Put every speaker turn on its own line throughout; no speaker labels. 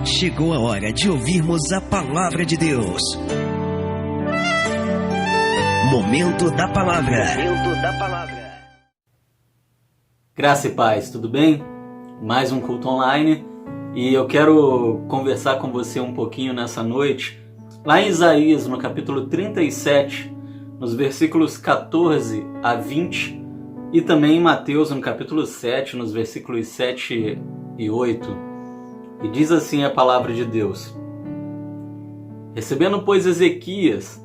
Chegou a hora de ouvirmos a palavra de Deus. Momento da palavra. Momento da palavra.
Graça e paz, tudo bem? Mais um culto online e eu quero conversar com você um pouquinho nessa noite. Lá em Isaías, no capítulo 37, nos versículos 14 a 20, e também em Mateus, no capítulo 7, nos versículos 7 e 8. E diz assim a palavra de Deus: Recebendo, pois, Ezequias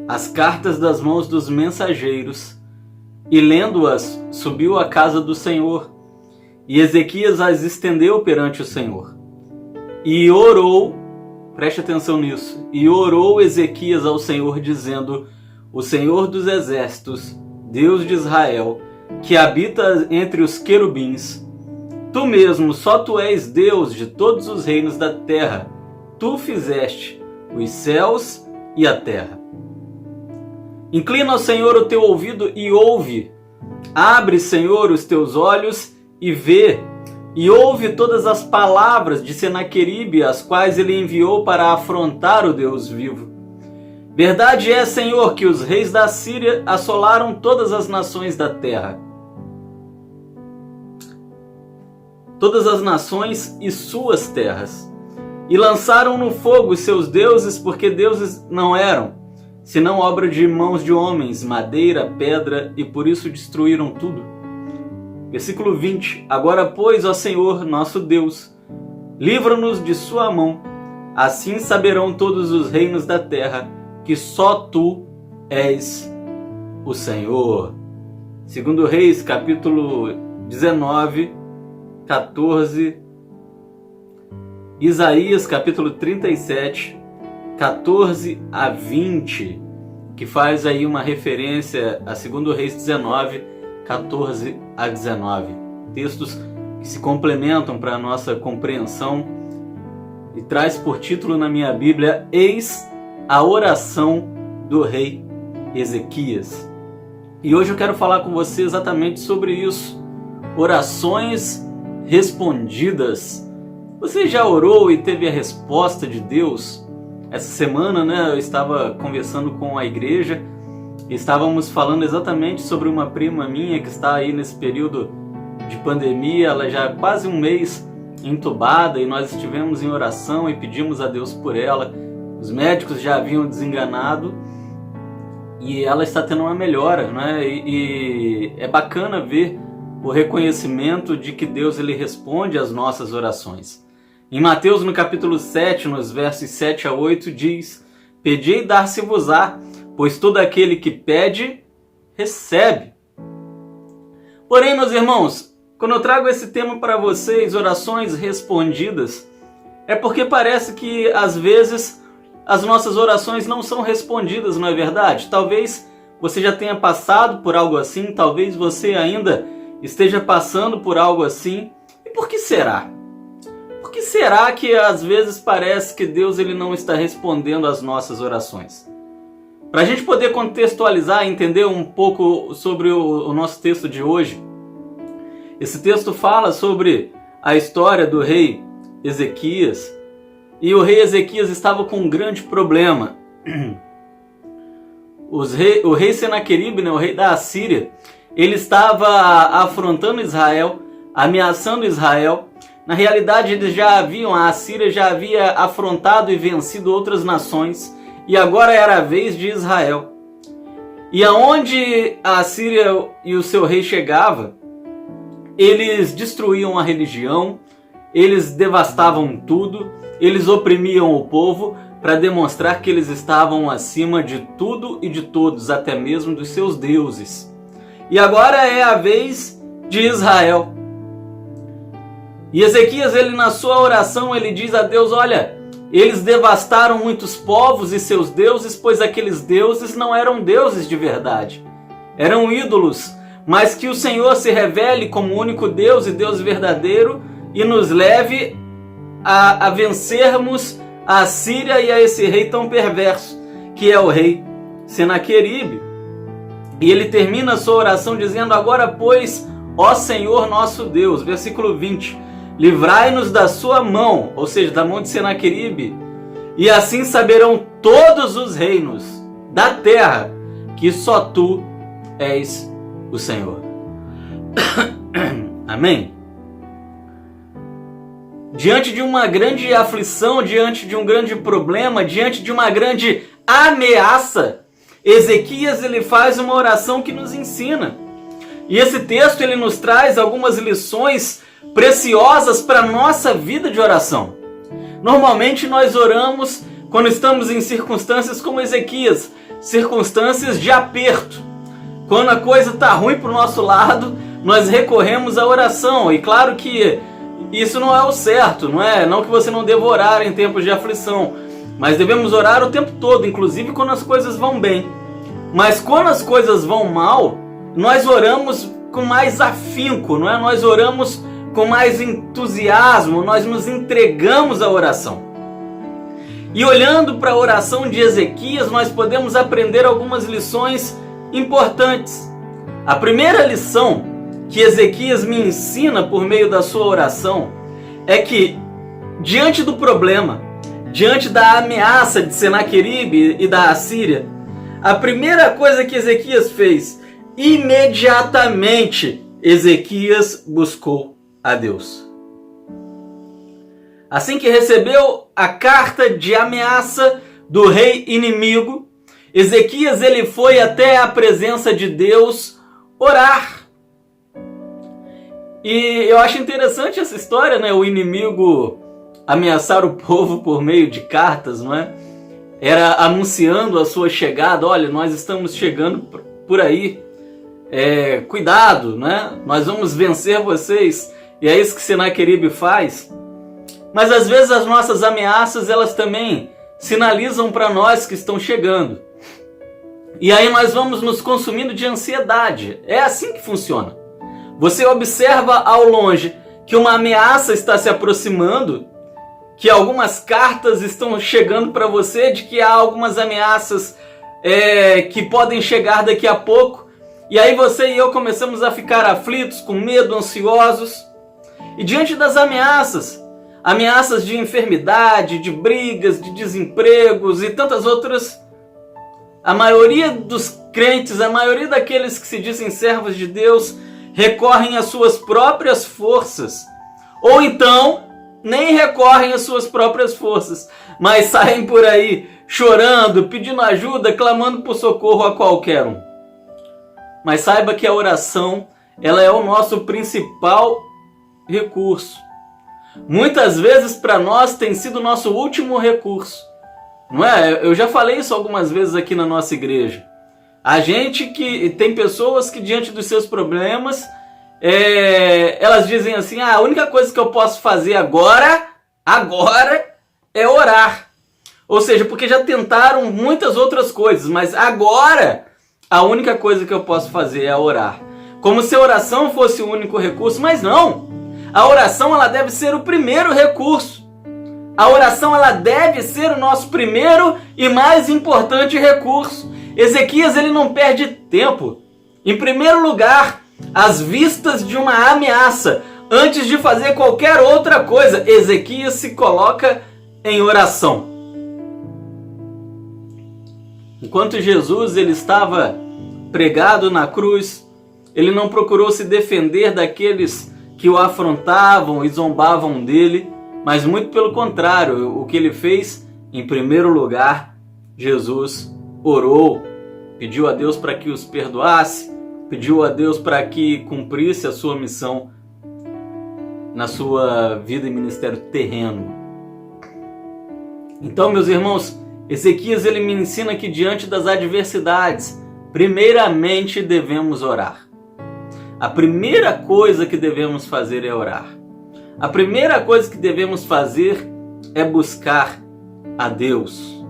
as cartas das mãos dos mensageiros, e lendo-as, subiu à casa do Senhor, e Ezequias as estendeu perante o Senhor. E orou, preste atenção nisso, e orou Ezequias ao Senhor, dizendo: O Senhor dos exércitos, Deus de Israel, que habita entre os querubins, Tu mesmo, só Tu és Deus de todos os reinos da terra. Tu fizeste os céus e a terra. Inclina ao Senhor o teu ouvido e ouve. Abre, Senhor, os teus olhos e vê. E ouve todas as palavras de Senaqueribe, as quais ele enviou para afrontar o Deus vivo. Verdade é, Senhor, que os reis da Síria assolaram todas as nações da terra. Todas as nações e suas terras, e lançaram no fogo os seus deuses, porque deuses não eram, senão obra de mãos de homens, madeira, pedra, e por isso destruíram tudo. Versículo 20. Agora, pois, ó Senhor, nosso Deus, livra-nos de sua mão, assim saberão todos os reinos da terra, que só Tu és o Senhor. Segundo Reis, capítulo 19, 14, Isaías capítulo 37, 14 a 20, que faz aí uma referência a 2 Reis 19, 14 a 19. Textos que se complementam para a nossa compreensão e traz por título na minha Bíblia: Eis a oração do rei Ezequias. E hoje eu quero falar com você exatamente sobre isso, orações respondidas. Você já orou e teve a resposta de Deus? Essa semana, eu estava conversando com a igreja e estávamos falando exatamente sobre uma prima minha que está aí nesse período de pandemia. Ela já há quase um mês entubada e nós estivemos em oração e pedimos a Deus por ela. Os médicos já haviam desenganado e ela está tendo uma melhora, E é bacana ver o reconhecimento de que Deus ele responde às nossas orações. Em Mateus, no capítulo 7, nos versos 7 a 8, diz: Pedi e dar-se-vos-á, pois todo aquele que pede, recebe. Porém, meus irmãos, quando eu trago esse tema para vocês, orações respondidas, é porque parece que, às vezes, as nossas orações não são respondidas, não é verdade? Talvez você já tenha passado por algo assim, talvez você ainda esteja passando por algo assim. E por que será? Por que será que às vezes parece que Deus ele não está respondendo às nossas orações? Para a gente poder contextualizar e entender um pouco sobre o nosso texto de hoje, esse texto fala sobre a história do rei Ezequias, e o rei Ezequias estava com um grande problema. O rei Senaqueribe, o rei da Assíria, ele estava afrontando Israel, ameaçando Israel. Na realidade, a Assíria já havia afrontado e vencido outras nações, e agora era a vez de Israel. E aonde a Assíria e o seu rei chegava, eles destruíam a religião, eles devastavam tudo, eles oprimiam o povo para demonstrar que eles estavam acima de tudo e de todos, até mesmo dos seus deuses. E agora é a vez de Israel. E Ezequias, ele na sua oração, ele diz a Deus: olha, eles devastaram muitos povos e seus deuses, pois aqueles deuses não eram deuses de verdade, eram ídolos. Mas que o Senhor se revele como o único Deus e Deus verdadeiro e nos leve a vencermos a Síria e a esse rei tão perverso, que é o rei Senaqueribe. E ele termina a sua oração dizendo: agora, pois, ó Senhor nosso Deus, versículo 20, livrai-nos da sua mão, ou seja, da mão de Senaqueribe, e assim saberão todos os reinos da terra que só tu és o Senhor. Amém? Diante de uma grande aflição, diante de um grande problema, diante de uma grande ameaça, Ezequias ele faz uma oração que nos ensina. E esse texto ele nos traz algumas lições preciosas para a nossa vida de oração. Normalmente nós oramos quando estamos em circunstâncias como Ezequias, circunstâncias de aperto. Quando a coisa está ruim para o nosso lado, nós recorremos à oração. E claro que isso não é o certo, não que você não deva orar em tempos de aflição, mas devemos orar o tempo todo, inclusive quando as coisas vão bem. Mas quando as coisas vão mal, nós oramos com mais afinco, Nós oramos com mais entusiasmo, nós nos entregamos à oração. E olhando para a oração de Ezequias, nós podemos aprender algumas lições importantes. A primeira lição que Ezequias me ensina por meio da sua oração é que, diante do problema, diante da ameaça de Senaqueribe e da Assíria, a primeira coisa que Ezequias fez, imediatamente Ezequias buscou a Deus. Assim que recebeu a carta de ameaça do rei inimigo, Ezequias ele foi até a presença de Deus orar. E eu acho interessante essa história, O inimigo ameaçar o povo por meio de cartas, Era anunciando a sua chegada. Olha, nós estamos chegando por aí. Cuidado, Nós vamos vencer vocês. E é isso que Senaqueribe faz. Mas às vezes as nossas ameaças, elas também sinalizam para nós que estão chegando. E aí nós vamos nos consumindo de ansiedade. É assim que funciona. Você observa ao longe que uma ameaça está se aproximando, que algumas cartas estão chegando para você, de que há algumas ameaças que podem chegar daqui a pouco. E aí você e eu começamos a ficar aflitos, com medo, ansiosos. E diante das ameaças de enfermidade, de brigas, de desempregos e tantas outras, a maioria dos crentes, a maioria daqueles que se dizem servos de Deus, recorrem às suas próprias forças. Ou então, nem recorrem às suas próprias forças, mas saem por aí chorando, pedindo ajuda, clamando por socorro a qualquer um. Mas saiba que a oração, ela é o nosso principal recurso. Muitas vezes para nós tem sido o nosso último recurso. Eu já falei isso algumas vezes aqui na nossa igreja. A gente que tem pessoas que diante dos seus problemas, elas dizem assim, a única coisa que eu posso fazer agora é orar. Ou seja, porque já tentaram muitas outras coisas, mas agora a única coisa que eu posso fazer é orar. Como se a oração fosse o único recurso, mas não. A oração ela deve ser o primeiro recurso. A oração ela deve ser o nosso primeiro e mais importante recurso. Ezequias ele não perde tempo. Em primeiro lugar, às vistas de uma ameaça, antes de fazer qualquer outra coisa, Ezequias se coloca em oração. Enquanto Jesus ele estava pregado na cruz, ele não procurou se defender daqueles que o afrontavam e zombavam dele, mas muito pelo contrário, o que ele fez, em primeiro lugar, Jesus orou, pediu a Deus para que os perdoasse, pediu a Deus para que cumprisse a sua missão na sua vida e ministério terreno. Então, meus irmãos, Ezequias ele me ensina que diante das adversidades, primeiramente devemos orar. A primeira coisa que devemos fazer é orar. A primeira coisa que devemos fazer é buscar a Deus.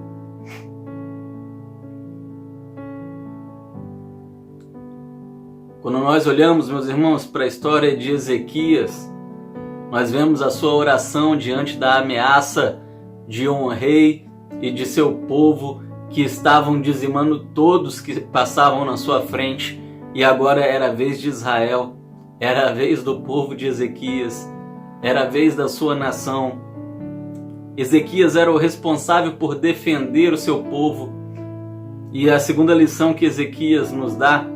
Quando nós olhamos, meus irmãos, para a história de Ezequias, nós vemos a sua oração diante da ameaça de um rei e de seu povo que estavam dizimando todos que passavam na sua frente, e agora era a vez de Israel, era a vez do povo de Ezequias. era a vez da sua nação. Ezequias era o responsável por defender o seu povo. E a segunda lição que Ezequias nos dá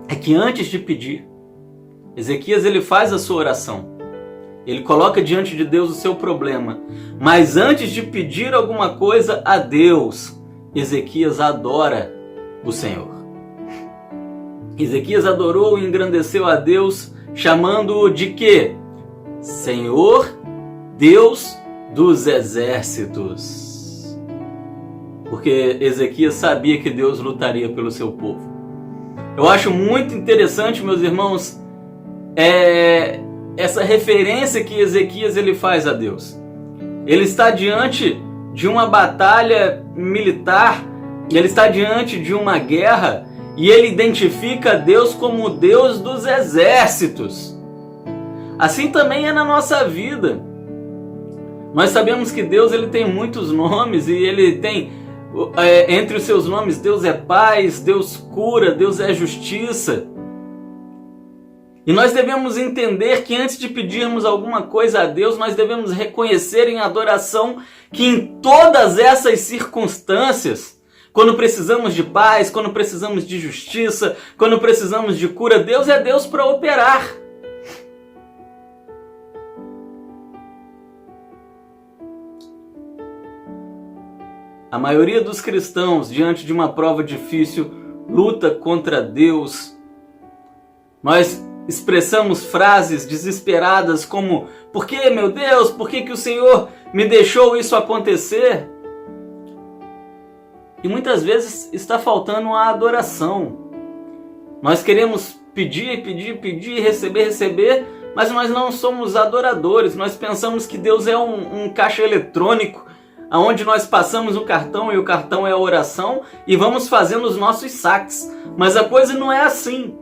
é que antes de pedir, Ezequias ele faz a sua oração. Ele coloca diante de Deus o seu problema. Mas antes de pedir alguma coisa a Deus, Ezequias adora o Senhor. Ezequias adorou e engrandeceu a Deus, chamando-o de quê? Senhor, Deus dos exércitos. Porque Ezequias sabia que Deus lutaria pelo seu povo. Eu acho muito interessante, meus irmãos, essa referência que Ezequias ele faz a Deus. Ele está diante de uma batalha militar, ele está diante de uma guerra e ele identifica Deus como o Deus dos exércitos. Assim também é na nossa vida. Nós sabemos que Deus ele tem muitos nomes e ele tem, entre os seus nomes, Deus é paz, Deus cura, Deus é justiça. E nós devemos entender que antes de pedirmos alguma coisa a Deus, nós devemos reconhecer em adoração que em todas essas circunstâncias, quando precisamos de paz, quando precisamos de justiça, quando precisamos de cura, Deus é Deus para operar. A maioria dos cristãos, diante de uma prova difícil, luta contra Deus. Nós expressamos frases desesperadas como: por que, meu Deus, por que o Senhor me deixou isso acontecer? E muitas vezes está faltando a adoração. Nós queremos pedir, receber, mas nós não somos adoradores. Nós pensamos que Deus é um caixa eletrônico, onde nós passamos o cartão e o cartão é a oração e vamos fazendo os nossos saques. Mas a coisa não é assim.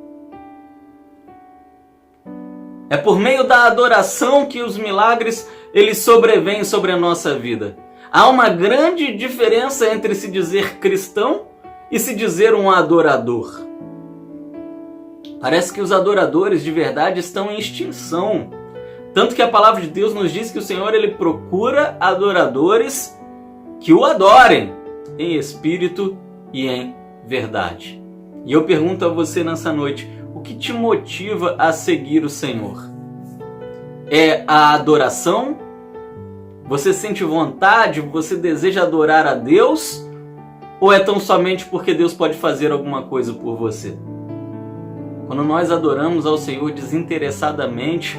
É por meio da adoração que os milagres eles sobrevêm sobre a nossa vida. Há uma grande diferença entre se dizer cristão e se dizer um adorador. Parece que os adoradores de verdade estão em extinção. Tanto que a palavra de Deus nos diz que o Senhor ele procura adoradores que o adorem em espírito e em verdade. E eu pergunto a você nessa noite, o que te motiva a seguir o Senhor? É a adoração? Você sente vontade? Você deseja adorar a Deus? Ou é tão somente porque Deus pode fazer alguma coisa por você? Quando nós adoramos ao Senhor desinteressadamente,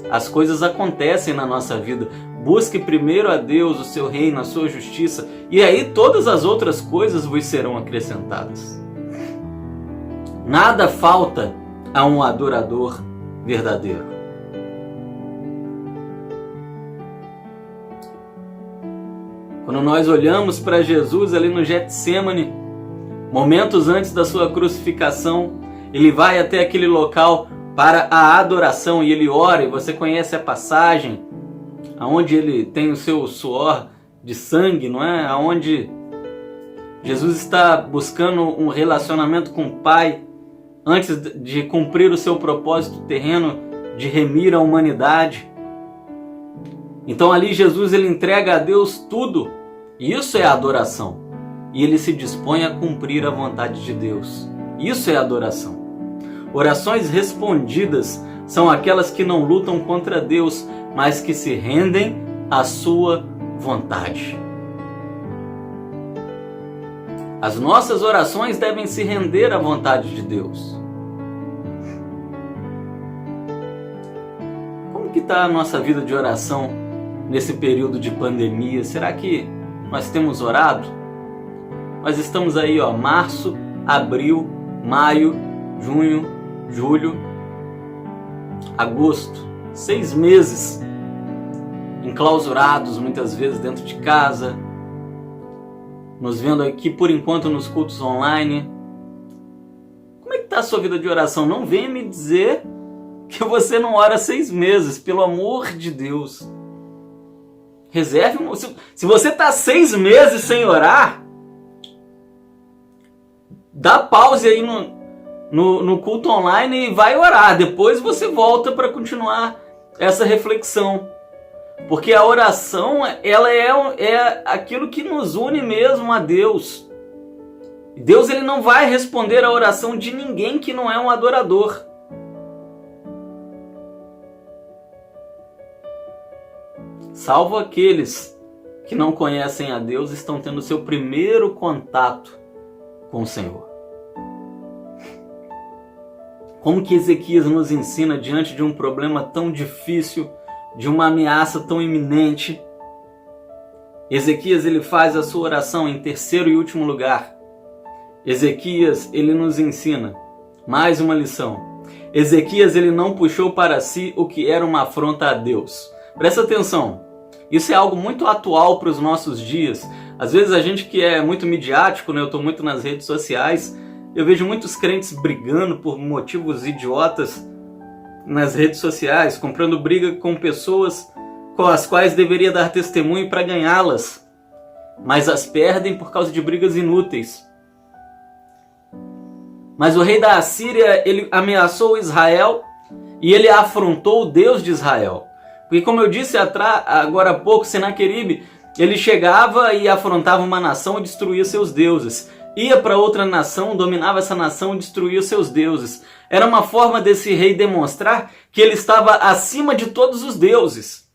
as coisas acontecem na nossa vida. Busque primeiro a Deus, o seu reino, a sua justiça, e aí todas as outras coisas vos serão acrescentadas. Nada falta a um adorador verdadeiro. Quando nós olhamos para Jesus ali no Getsêmani, momentos antes da sua crucificação, ele vai até aquele local para a adoração e ele ora, e você conhece a passagem, onde ele tem o seu suor de sangue, não é? Onde Jesus está buscando um relacionamento com o Pai, antes de cumprir o seu propósito terreno de remir a humanidade. Então ali Jesus ele entrega a Deus tudo. Isso é adoração. E ele se dispõe a cumprir a vontade de Deus. Isso é adoração. Orações respondidas são aquelas que não lutam contra Deus, mas que se rendem à sua vontade. As nossas orações devem se render à vontade de Deus. Como que está a nossa vida de oração nesse período de pandemia? Será que nós temos orado? Nós estamos aí, março, abril, maio, junho, julho, agosto, 6 meses enclausurados muitas vezes dentro de casa, nos vendo aqui por enquanto nos cultos online. Como é que está a sua vida de oração? Não venha me dizer que você não ora 6 meses, pelo amor de Deus. Reserve, se você está 6 meses sem orar, dá pause aí no culto online e vai orar. Depois você volta para continuar essa reflexão. Porque a oração, ela é aquilo que nos une mesmo a Deus. Deus, ele não vai responder a oração de ninguém que não é um adorador. Salvo aqueles que não conhecem a Deus, estão tendo seu primeiro contato com o Senhor. Como que Ezequias nos ensina diante de um problema tão difícil, de uma ameaça tão iminente? Ezequias, ele faz a sua oração em terceiro e último lugar. Ezequias, ele nos ensina mais uma lição. Ezequias, ele não puxou para si o que era uma afronta a Deus. Presta atenção, isso é algo muito atual para os nossos dias. Às vezes a gente que é muito midiático, né? Eu estou muito nas redes sociais, eu vejo muitos crentes brigando por motivos idiotas nas redes sociais, comprando briga com pessoas com as quais deveria dar testemunho para ganhá-las, mas as perdem por causa de brigas inúteis. Mas o rei da Assíria, ele ameaçou Israel e ele afrontou o Deus de Israel. Porque, como eu disse agora há pouco, Senaqueribe, ele chegava e afrontava uma nação e destruía seus deuses. Ia para outra nação, dominava essa nação e destruía seus deuses. Era uma forma desse rei demonstrar que ele estava acima de todos os deuses,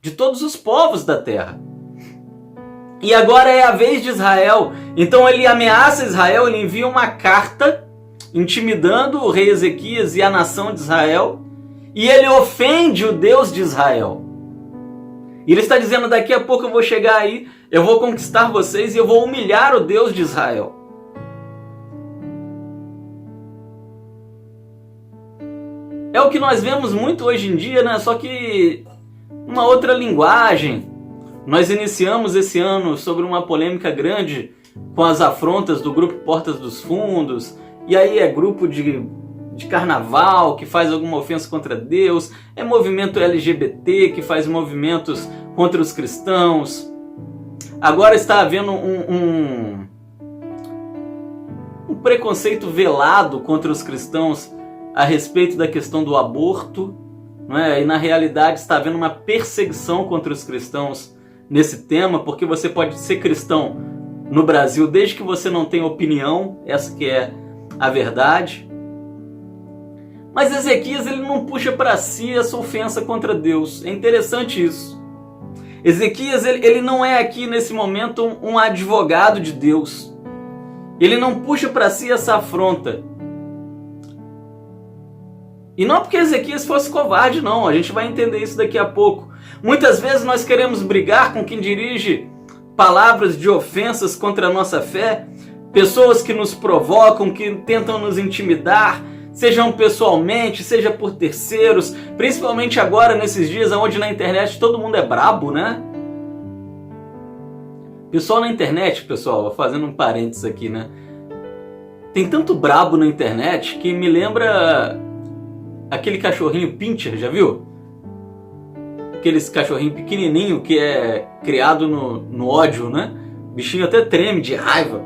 de todos os povos da terra. E agora é a vez de Israel. Então ele ameaça Israel, ele envia uma carta intimidando o rei Ezequias e a nação de Israel. E ele ofende o Deus de Israel. E ele está dizendo, daqui a pouco eu vou chegar aí, eu vou conquistar vocês e eu vou humilhar o Deus de Israel. É o que nós vemos muito hoje em dia, né? Só que uma outra linguagem. Nós iniciamos esse ano sobre uma polêmica grande com as afrontas do grupo Portas dos Fundos. E aí é grupo de carnaval que faz alguma ofensa contra Deus. É movimento LGBT que faz movimentos contra os cristãos. Agora está havendo um preconceito velado contra os cristãos a respeito da questão do aborto, não é? E na realidade está havendo uma perseguição contra os cristãos nesse tema, porque você pode ser cristão no Brasil desde que você não tenha opinião, essa que é a verdade. Mas Ezequias, ele não puxa para si essa ofensa contra Deus. É interessante isso. Ezequias, ele não é aqui nesse momento um advogado de Deus. Ele não puxa para si essa afronta. E não porque Ezequias fosse covarde, não. A gente vai entender isso daqui a pouco. Muitas vezes nós queremos brigar com quem dirige palavras de ofensas contra a nossa fé, pessoas que nos provocam, que tentam nos intimidar, sejam pessoalmente, seja por terceiros, principalmente agora nesses dias onde na internet todo mundo é brabo, né? Pessoal na internet, pessoal, fazendo um parênteses aqui, né? Tem tanto brabo na internet que me lembra aquele cachorrinho pincher, já viu? Aqueles cachorrinho pequenininho que é criado no ódio, né? O bichinho até treme de raiva.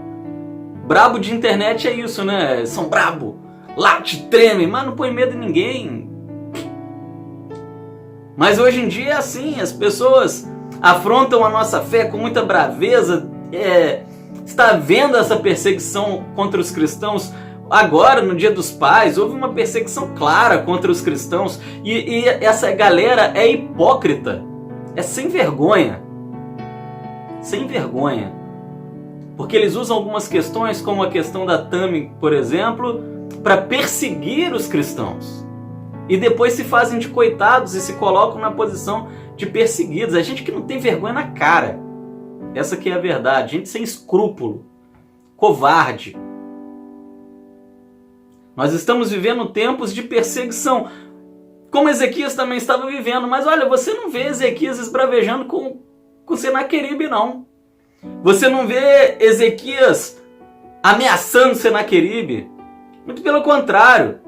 Brabo de internet é isso, né? São brabo, late, treme, mas não põe medo em ninguém. Mas hoje em dia é assim, as pessoas afrontam a nossa fé com muita braveza. Está havendo essa perseguição contra os cristãos. Agora, no Dia dos Pais, houve uma perseguição clara contra os cristãos. E essa galera é hipócrita. É sem vergonha. Sem vergonha. Porque eles usam algumas questões, como a questão da Tami, por exemplo, para perseguir os cristãos. E depois se fazem de coitados e se colocam na posição de perseguidos. É gente que não tem vergonha na cara. Essa que é a verdade. Gente sem escrúpulo. Covarde. Nós estamos vivendo tempos de perseguição, como Ezequias também estava vivendo. Mas olha, você não vê Ezequias esbravejando com Senaqueribe, não. Você não vê Ezequias ameaçando Senaqueribe. Muito pelo contrário.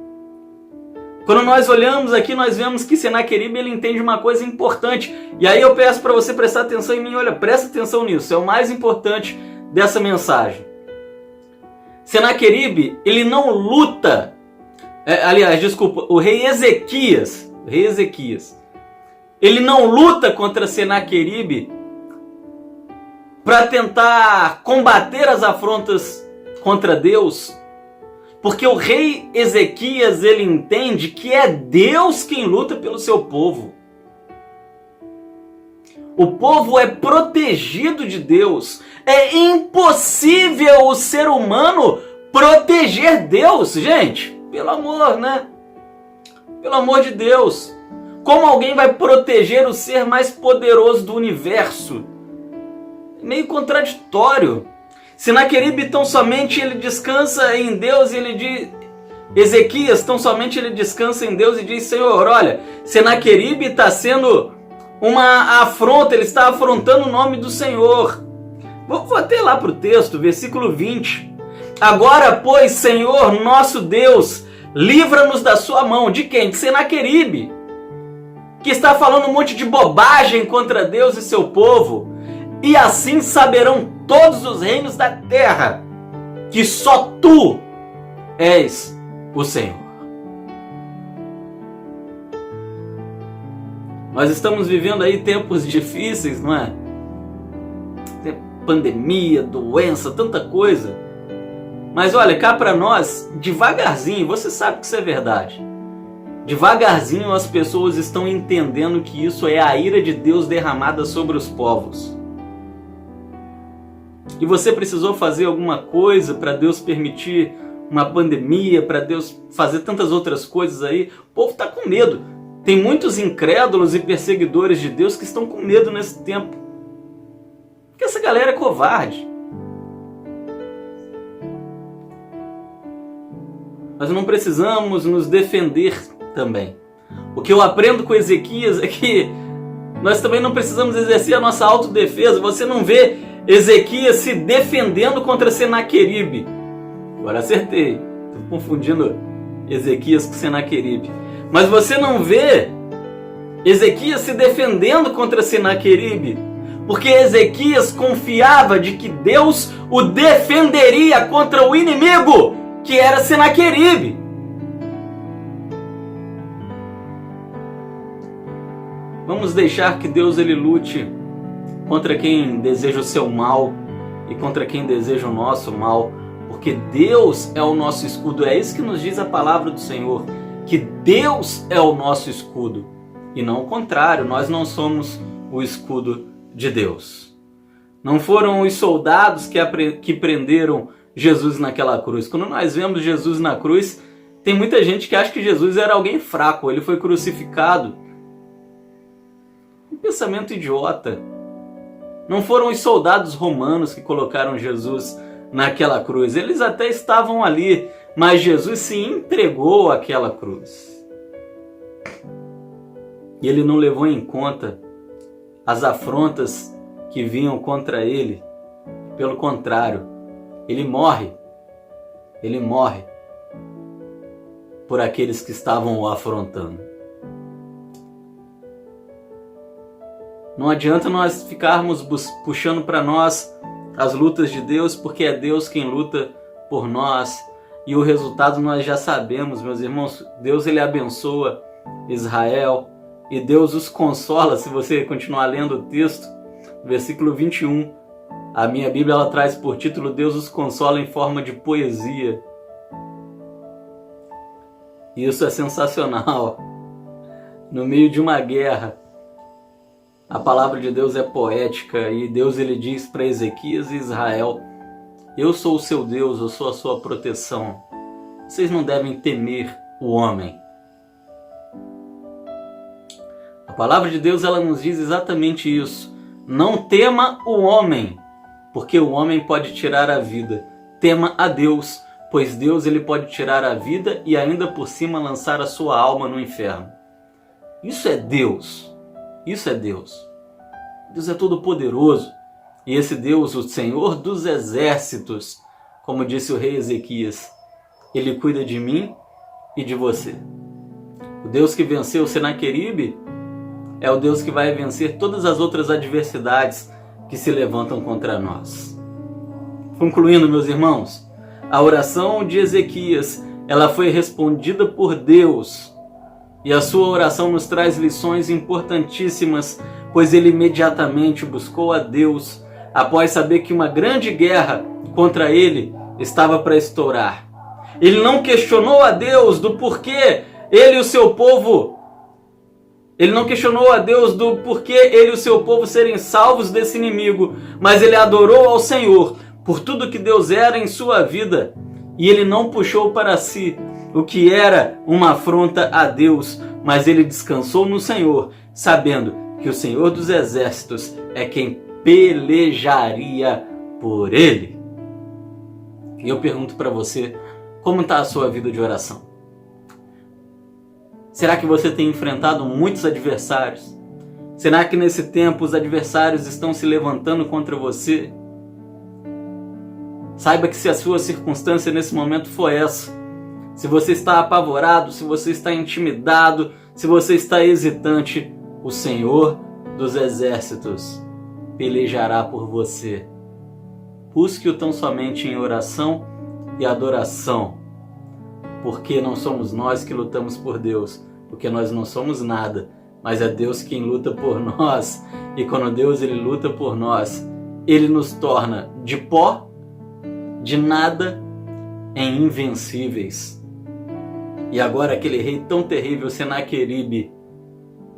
Quando nós olhamos aqui, nós vemos que Senaqueribe, ele entende uma coisa importante. E aí eu peço para você prestar atenção em mim. Olha, presta atenção nisso. É o mais importante dessa mensagem. Senaqueribe, ele não luta. O rei Ezequias, ele não luta contra Senaqueribe para tentar combater as afrontas contra Deus, porque o rei Ezequias, ele entende que é Deus quem luta pelo seu povo. O povo é protegido de Deus. É impossível o ser humano proteger Deus, gente. Pelo amor, né? Pelo amor de Deus. Como alguém vai proteger o ser mais poderoso do universo? Meio contraditório. Senaqueribe tão somente ele descansa em Deus e ele diz... Ezequias tão somente ele descansa em Deus e diz: Senhor, olha, Senaqueribe está sendo uma afronta, ele está afrontando o nome do Senhor. Vou até lá para o texto, versículo 20. Agora, pois, Senhor, nosso Deus, livra-nos da sua mão. De quem? De Senaqueribe, que está falando um monte de bobagem contra Deus e seu povo. E assim saberão todos os reinos da terra que só tu és o Senhor. Nós estamos vivendo aí tempos difíceis, não é? Tem pandemia, doença, tanta coisa. Mas olha, cá para nós, devagarzinho, você sabe que isso é verdade. Devagarzinho as pessoas estão entendendo que isso é a ira de Deus derramada sobre os povos. E você precisou fazer alguma coisa para Deus permitir uma pandemia, para Deus fazer tantas outras coisas aí? O povo está com medo. Tem muitos incrédulos e perseguidores de Deus que estão com medo nesse tempo. Porque essa galera é covarde. Nós não precisamos nos defender também. O que eu aprendo com Ezequias é que nós também não precisamos exercer a nossa autodefesa. Você não vê Ezequias se defendendo contra Senaqueribe. Agora acertei. Estou confundindo Ezequias com Senaqueribe. Mas você não vê Ezequias se defendendo contra Senaqueribe, porque Ezequias confiava de que Deus o defenderia contra o inimigo, que era Senaqueribe. Vamos deixar que Deus ele lute contra quem deseja o seu mal e contra quem deseja o nosso mal, porque Deus é o nosso escudo. É isso que nos diz a palavra do Senhor, que Deus é o nosso escudo e não o contrário. Nós não somos o escudo de Deus. Não foram os soldados que prenderam Jesus naquela cruz. Quando nós vemos Jesus na cruz, tem muita gente que acha que Jesus era alguém fraco, ele foi crucificado. Um pensamento idiota. Não foram os soldados romanos que colocaram Jesus naquela cruz. Eles até estavam ali, mas Jesus se entregou àquela cruz. E ele não levou em conta as afrontas que vinham contra ele. Pelo contrário, ele morre por aqueles que estavam o afrontando. Não adianta nós ficarmos puxando para nós as lutas de Deus, porque é Deus quem luta por nós. E o resultado nós já sabemos, meus irmãos. Deus ele abençoa Israel e Deus os consola. Se você continuar lendo o texto, versículo 21, a minha Bíblia ela traz por título: Deus os consola em forma de poesia. E isso é sensacional. No meio de uma guerra, a palavra de Deus é poética e Deus ele diz para Ezequias e Israel: eu sou o seu Deus, eu sou a sua proteção. Vocês não devem temer o homem. A palavra de Deus ela nos diz exatamente isso. Não tema o homem, porque o homem pode tirar a vida. Tema a Deus, pois Deus ele pode tirar a vida e ainda por cima lançar a sua alma no inferno. Isso é Deus. Isso é Deus. Deus é todo poderoso. E esse Deus, o Senhor dos exércitos, como disse o rei Ezequias, ele cuida de mim e de você. O Deus que venceu Senaqueribe é o Deus que vai vencer todas as outras adversidades que se levantam contra nós. Concluindo, meus irmãos, a oração de Ezequias, ela foi respondida por Deus. E a sua oração nos traz lições importantíssimas, pois ele imediatamente buscou a Deus após saber que uma grande guerra contra ele estava para estourar. Ele não questionou a Deus do porquê ele e o seu povo serem salvos desse inimigo, mas ele adorou ao Senhor por tudo que Deus era em sua vida, e ele não puxou para si o que era uma afronta a Deus, mas ele descansou no Senhor, sabendo que o Senhor dos Exércitos é quem pelejaria por ele. E eu pergunto para você, como está a sua vida de oração? Será que você tem enfrentado muitos adversários? Será que nesse tempo os adversários estão se levantando contra você? Saiba que se a sua circunstância nesse momento for essa, se você está apavorado, se você está intimidado, se você está hesitante, o Senhor dos Exércitos pelejará por você. Busque-o tão somente em oração e adoração, porque não somos nós que lutamos por Deus, porque nós não somos nada, mas é Deus quem luta por nós. E quando Deus ele luta por nós, ele nos torna de pó, de nada, em invencíveis. E agora aquele rei tão terrível, Senaqueribe,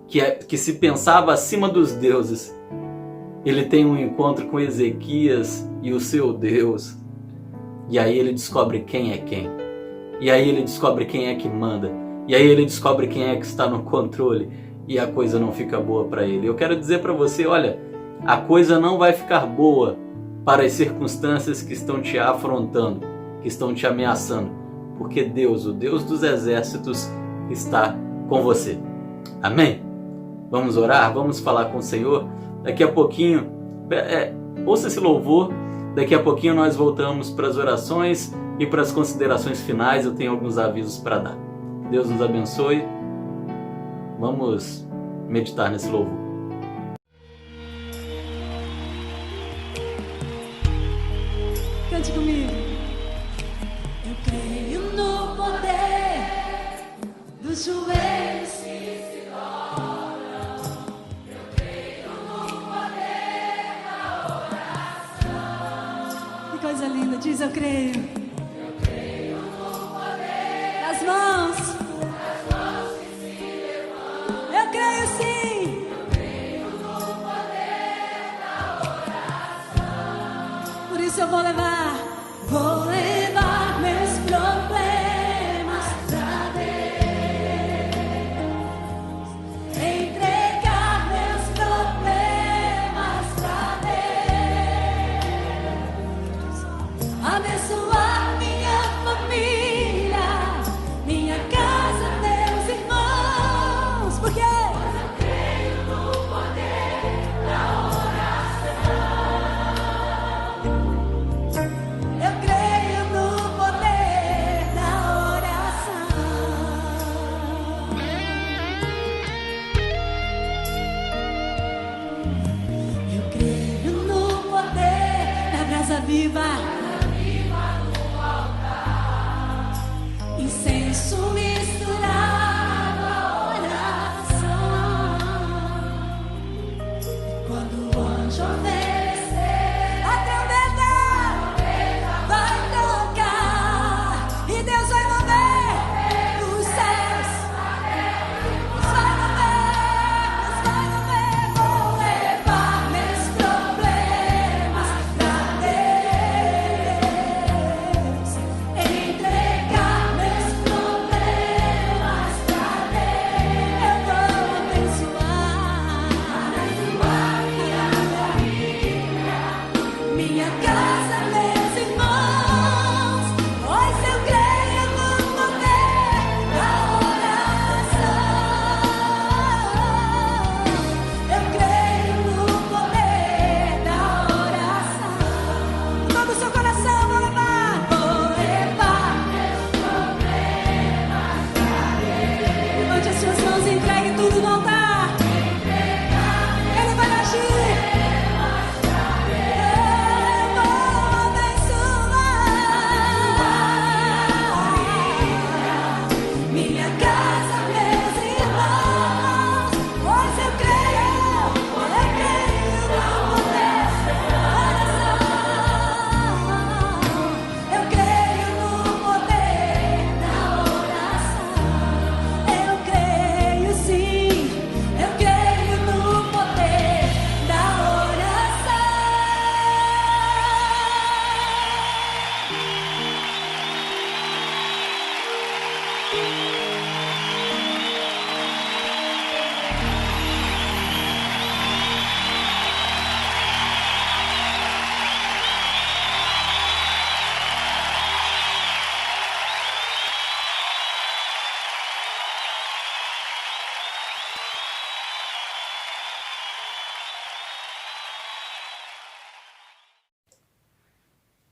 que se pensava acima dos deuses, ele tem um encontro com Ezequias e o seu Deus. E aí ele descobre quem é quem. E aí ele descobre quem é que manda. E aí ele descobre quem é que está no controle. E a coisa não fica boa para ele. Eu quero dizer para você, olha, a coisa não vai ficar boa para as circunstâncias que estão te afrontando, que estão te ameaçando. Porque Deus, o Deus dos Exércitos, está com você. Amém? Vamos orar, vamos falar com o Senhor. Daqui a pouquinho, ouça esse louvor. Daqui a pouquinho nós voltamos para as orações e para as considerações finais. Eu tenho alguns avisos para dar. Deus nos abençoe. Vamos meditar nesse louvor.
Cante comigo. Eu creio no poder dos joelhos que se dobram. Eu creio no poder da oração. Que coisa linda, diz eu creio. Eu creio no poder das mãos que se levantam. Eu creio sim. Eu creio no poder da oração. Por isso eu vou levar meus problemas pra Deus, entregar meus problemas pra Deus, abençoar minha família, minha casa, meus irmãos, porque eu creio no poder da oração. Eu creio no poder da oração. Eu creio no poder da brasa viva no altar, incenso misturado à oração. Quando o anjo oferecer a trombeta vai tocar e Deus vai mover os céus. Nos vai mover. Vou levar meus problemas pra Deus, entregar meus problemas pra Deus. Eu vou abençoar minha família.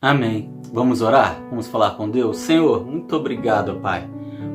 Amém. Vamos orar? Vamos falar com Deus? Senhor, muito obrigado, Pai.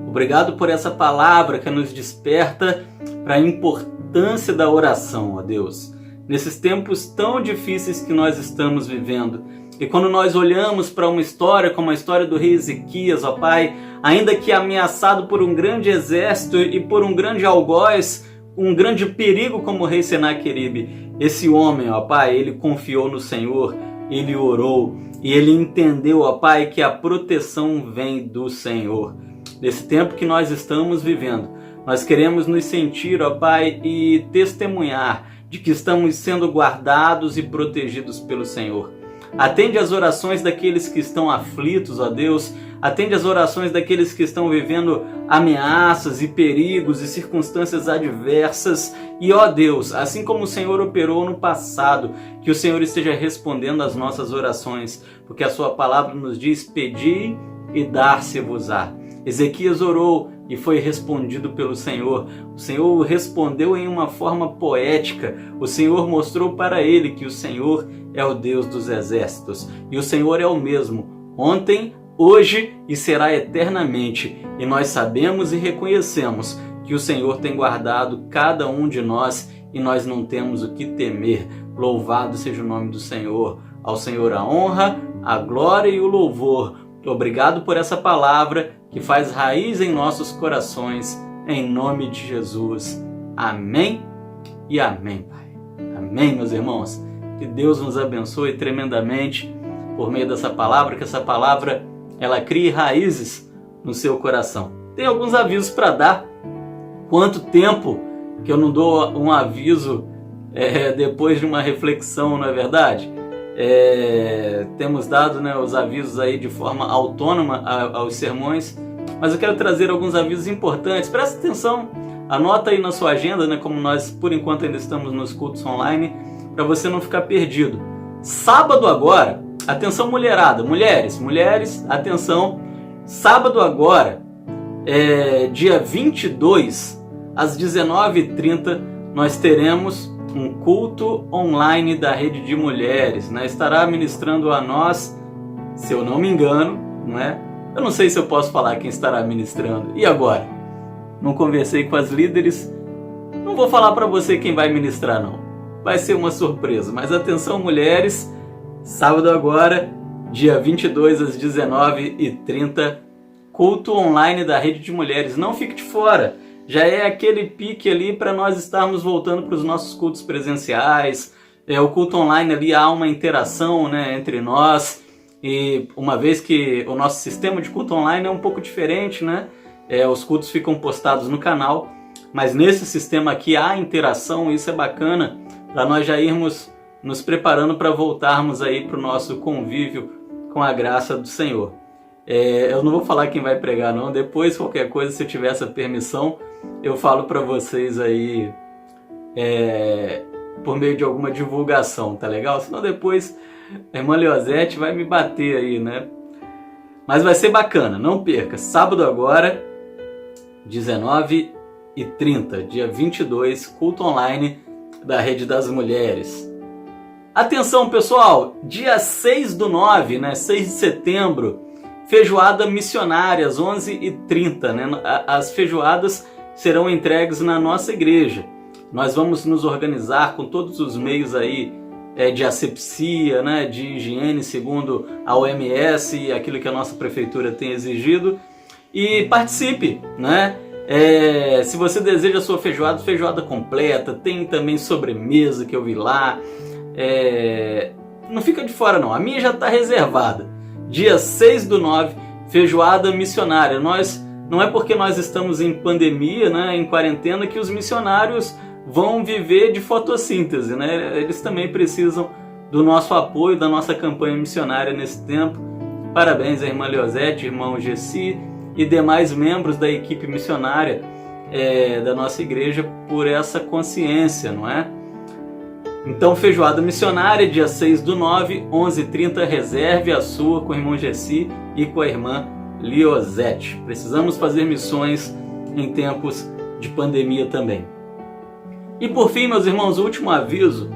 Obrigado por essa palavra que nos desperta para a importância da oração, ó Deus. Nesses tempos tão difíceis que nós estamos vivendo. E quando nós olhamos para uma história como a história do rei Ezequias, ó Pai, ainda que ameaçado por um grande exército e por um grande algoz, um grande perigo como o rei Senaqueribe, esse homem, ó Pai, ele confiou no Senhor, ele orou e ele entendeu, ó Pai, que a proteção vem do Senhor. Nesse tempo que nós estamos vivendo, nós queremos nos sentir, ó Pai, e testemunhar de que estamos sendo guardados e protegidos pelo Senhor. Atende as orações daqueles que estão aflitos, ó Deus. Atende as orações daqueles que estão vivendo ameaças e perigos e circunstâncias adversas. E, ó Deus, assim como o Senhor operou no passado, que o Senhor esteja respondendo às nossas orações, porque a sua palavra nos diz: pedi e dar-se-vos-á. Ezequias orou e foi respondido pelo Senhor. O Senhor respondeu em uma forma poética. O Senhor mostrou para ele que o Senhor é o Deus dos exércitos. E o Senhor é o mesmo ontem, hoje e será eternamente. E nós sabemos e reconhecemos que o Senhor tem guardado cada um de nós e nós não temos o que temer. Louvado seja o nome do Senhor. Ao Senhor a honra, a glória e o louvor. Obrigado por essa palavra que faz raiz em nossos corações, em nome de Jesus. Amém e amém, Pai. Amém, meus irmãos. Que Deus nos abençoe tremendamente por meio dessa palavra, que essa palavra ela crie raízes no seu coração. Tem alguns avisos para dar. Quanto tempo que eu não dou um aviso depois de uma reflexão, não é verdade? Temos dado, né, os avisos aí de forma autônoma aos sermões, mas eu quero trazer alguns avisos importantes. Presta atenção, anota aí na sua agenda, né, como nós por enquanto ainda estamos nos cultos online, para você não ficar perdido. Sábado agora, atenção mulherada, mulheres, atenção, sábado agora, dia 22, às 19h30, nós teremos um culto online da Rede de Mulheres, né? Estará ministrando a nós, se eu não me engano, não é? Eu não sei se eu posso falar quem estará ministrando. E agora? Não conversei com as líderes, não vou falar para você quem vai ministrar não. Vai ser uma surpresa, mas atenção mulheres, sábado agora, dia 22 às 19h30, culto online da Rede de Mulheres. Não fique de fora. Já é aquele pique ali para nós estarmos voltando para os nossos cultos presenciais. O culto online ali há uma interação, né, entre nós. E uma vez que o nosso sistema de culto online é um pouco diferente, né? Os cultos ficam postados no canal. Mas nesse sistema aqui há interação, isso é bacana para nós já irmos nos preparando para voltarmos aí para o nosso convívio com a graça do Senhor. Eu não vou falar quem vai pregar não, depois qualquer coisa, se eu tiver essa permissão, eu falo para vocês aí por meio de alguma divulgação, tá legal? Senão depois a irmã Leozete vai me bater aí, né? Mas vai ser bacana, não perca, sábado agora, 19h30, dia 22, culto online da Rede das Mulheres. Atenção pessoal, dia 6/9, né, 6 de setembro, feijoada missionária, às 11h30, né? As feijoadas serão entregues na nossa igreja. Nós vamos nos organizar com todos os meios aí de asepsia, né? De higiene, segundo a OMS e aquilo que a nossa prefeitura tem exigido. E participe, né? Se você deseja a sua feijoada completa, tem também sobremesa que eu vi lá. Não fica de fora não, a minha já está reservada. Dia 6/9, feijoada missionária. Não é porque nós estamos em pandemia, né, em quarentena, que os missionários vão viver de fotossíntese, né? Eles também precisam do nosso apoio, da nossa campanha missionária nesse tempo. Parabéns à irmã Leozete, irmão Gessi e demais membros da equipe missionária da nossa igreja por essa consciência, não é? Então, feijoada missionária, dia 6/9, 11h30, reserve a sua com o irmão Gessi e com a irmã Leozete. Precisamos fazer missões em tempos de pandemia também. E por fim, meus irmãos, o último aviso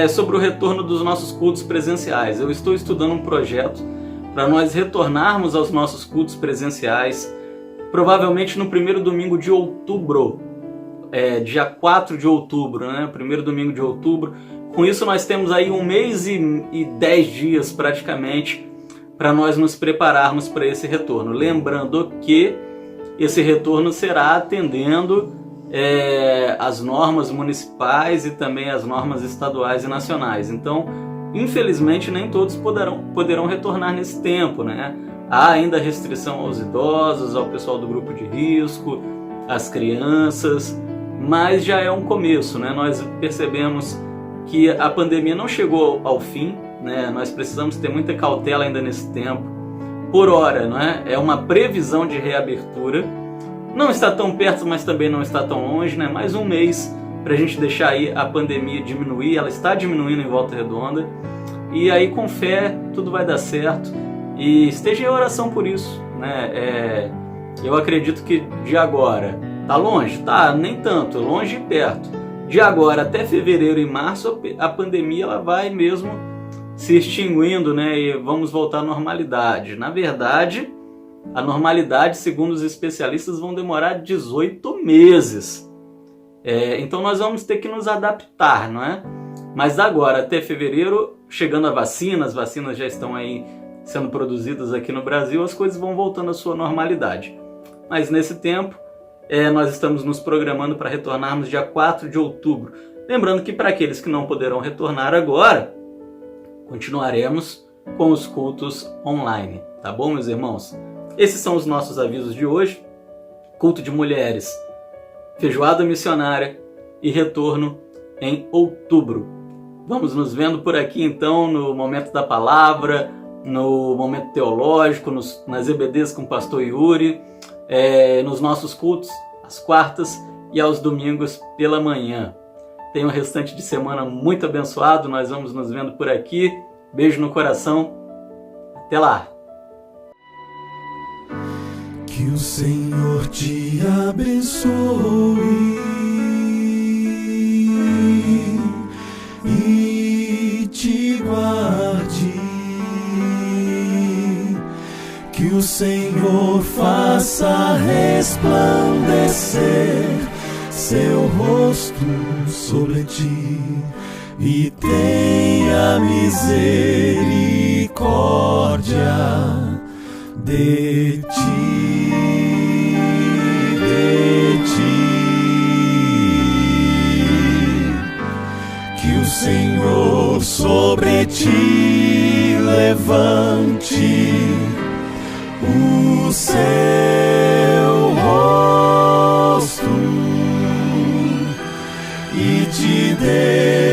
sobre o retorno dos nossos cultos presenciais. Eu estou estudando um projeto para nós retornarmos aos nossos cultos presenciais, provavelmente no primeiro domingo de outubro, dia 4 de outubro, né? Primeiro domingo de outubro. Com isso nós temos aí 1 mês e 10 dias praticamente para nós nos prepararmos para esse retorno. Lembrando que esse retorno será atendendo as normas municipais e também as normas estaduais e nacionais. Então, infelizmente, nem todos poderão retornar nesse tempo, né? Há ainda restrição aos idosos, ao pessoal do grupo de risco, às crianças, mas já é um começo, né? Nós percebemos que a pandemia não chegou ao fim, né? Nós precisamos ter muita cautela ainda nesse tempo. Por hora, né? É uma previsão de reabertura. Não está tão perto, mas também não está tão longe, né? Mais 1 mês para a gente deixar aí a pandemia diminuir. Ela está diminuindo em Volta Redonda. E aí, com fé, tudo vai dar certo. E esteja em oração por isso, né? Eu acredito que de agora... Tá longe? Tá, nem tanto. Longe e perto. De agora até fevereiro e março, a pandemia ela vai mesmo se extinguindo, né? E vamos voltar à normalidade. Na verdade, a normalidade, segundo os especialistas, vão demorar 18 meses. Então nós vamos ter que nos adaptar, não é? Mas agora, até fevereiro, chegando a vacina, as vacinas já estão aí sendo produzidas aqui no Brasil, as coisas vão voltando à sua normalidade. Mas nesse tempo, nós estamos nos programando para retornarmos dia 4 de outubro. Lembrando que para aqueles que não poderão retornar agora, continuaremos com os cultos online. Tá bom, meus irmãos? Esses são os nossos avisos de hoje. Culto de mulheres, feijoada missionária e retorno em outubro. Vamos nos vendo por aqui então no Momento da Palavra, no Momento Teológico, nas EBDs com o pastor Yuri, nos nossos cultos, às quartas e aos domingos pela manhã. Tenha um restante de semana muito abençoado, nós vamos nos vendo por aqui. Beijo no coração, até lá!
Que o Senhor te abençoe e te guarde. Que o Senhor faça resplandecer seu rosto sobre ti e tenha misericórdia de ti, de ti. Que o Senhor sobre ti levante o seu rosto e te dê